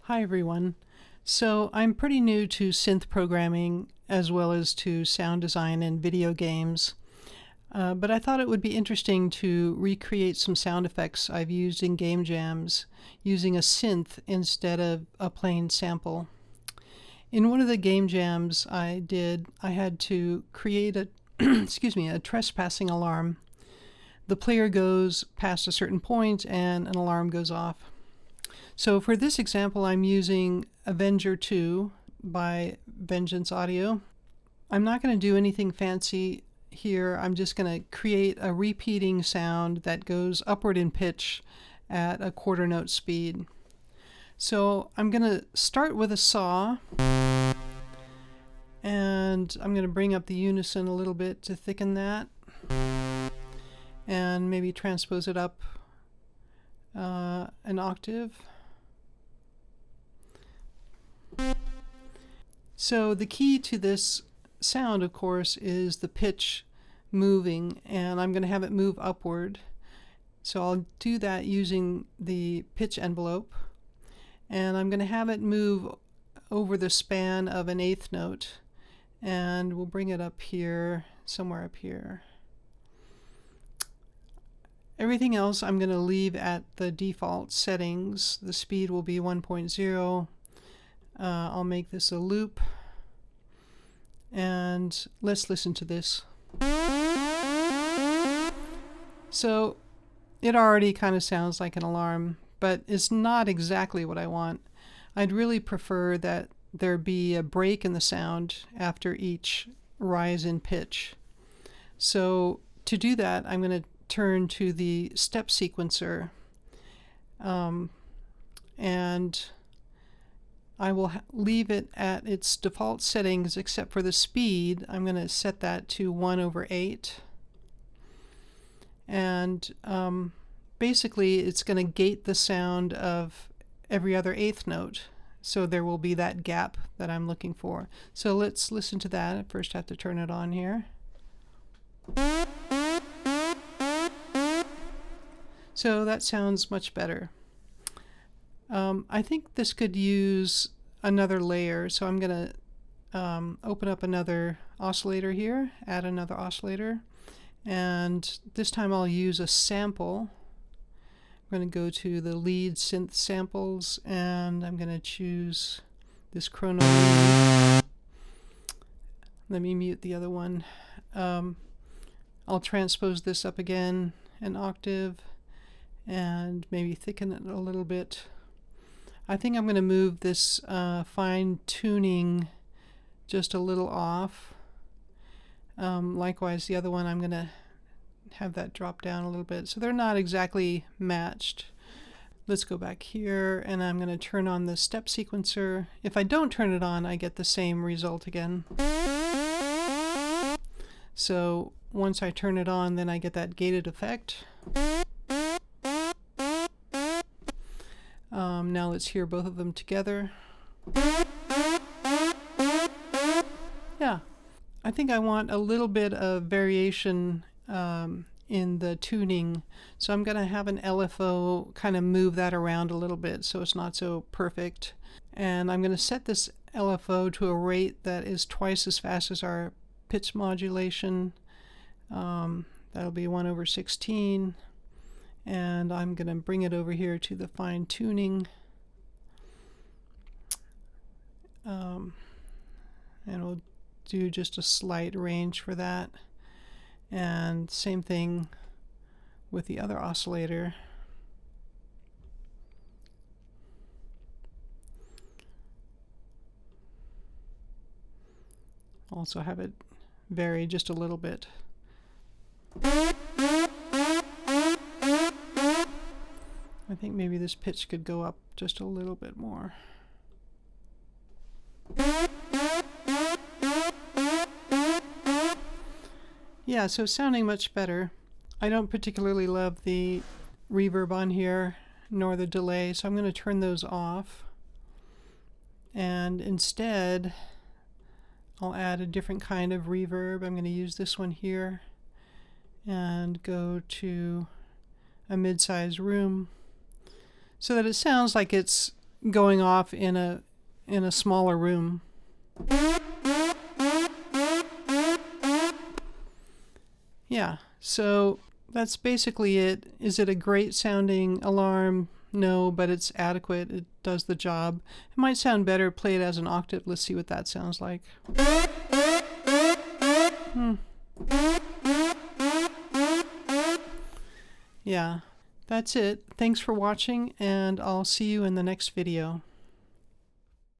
Hi everyone. So I'm pretty new to synth programming as well as to sound design and video games, but I thought it would be interesting to recreate some sound effects I've used in game jams using a synth instead of a plain sample. In one of the game jams I had to create a a trespassing alarm. The player goes past a certain point and an alarm goes off. So for this example, I'm using Avenger 2 by Vengeance Audio. I'm not going to do anything fancy here. I'm just going to create a repeating sound that goes upward in pitch at a quarter note speed. So I'm going to start with a saw, and I'm going to bring up the unison a little bit to thicken that, and maybe transpose it up an octave. So the key to this sound, of course, is the pitch moving, and I'm going to have it move upward. So I'll do that using the pitch envelope, and I'm going to have it move over the span of an eighth note, and we'll bring it up here, somewhere up here. Everything else I'm going to leave at the default settings. The speed will be 1.0. I'll make this a loop, and let's listen to this. So it already kind of sounds like an alarm, but it's not exactly what I want. I'd really prefer that there be a break in the sound after each rise in pitch. So to do that, I'm going to turn to the step sequencer, and I will leave it at its default settings except for the speed. I'm going to set that to 1/8. And basically it's going to gate the sound of every other eighth note. So there will be that gap that I'm looking for. So let's listen to that. I first have to turn it on here. So that sounds much better. I think this could use another layer, so I'm going to open up another oscillator here, add another oscillator, and this time I'll use a sample. I'm going to go to the lead synth samples, and I'm going to choose this chrono lead. Let me mute the other one. I'll transpose this up again an octave and maybe thicken it a little bit. I think I'm going to move this fine tuning just a little off. Likewise, the other one, I'm going to have that drop down a little bit. So they're not exactly matched. Let's go back here, and I'm going to turn on the step sequencer. If I don't turn it on, I get the same result again. So once I turn it on, then I get that gated effect. Now let's hear both of them together. Yeah, I think I want a little bit of variation in the tuning, so I'm going to have an LFO kind of move that around a little bit so it's not so perfect. And I'm going to set this LFO to a rate that is twice as fast as our pitch modulation. That'll be 1/16. And I'm going to bring it over here to the fine tuning. And we'll do just a slight range for that. And same thing with the other oscillator. Also have it vary just a little bit. I think maybe this pitch could go up just a little bit more. Yeah, so it's sounding much better. I don't particularly love the reverb on here, nor the delay, so I'm going to turn those off. And instead, I'll add a different kind of reverb. I'm going to use this one here and go to a mid-sized room, so that it sounds like it's going off in a smaller room. Yeah, so that's basically it. Is it a great sounding alarm? No, but it's adequate. It does the job. It might sound better played as an octave. Let's see what that sounds like. Yeah, that's it. Thanks for watching, and I'll see you in the next video.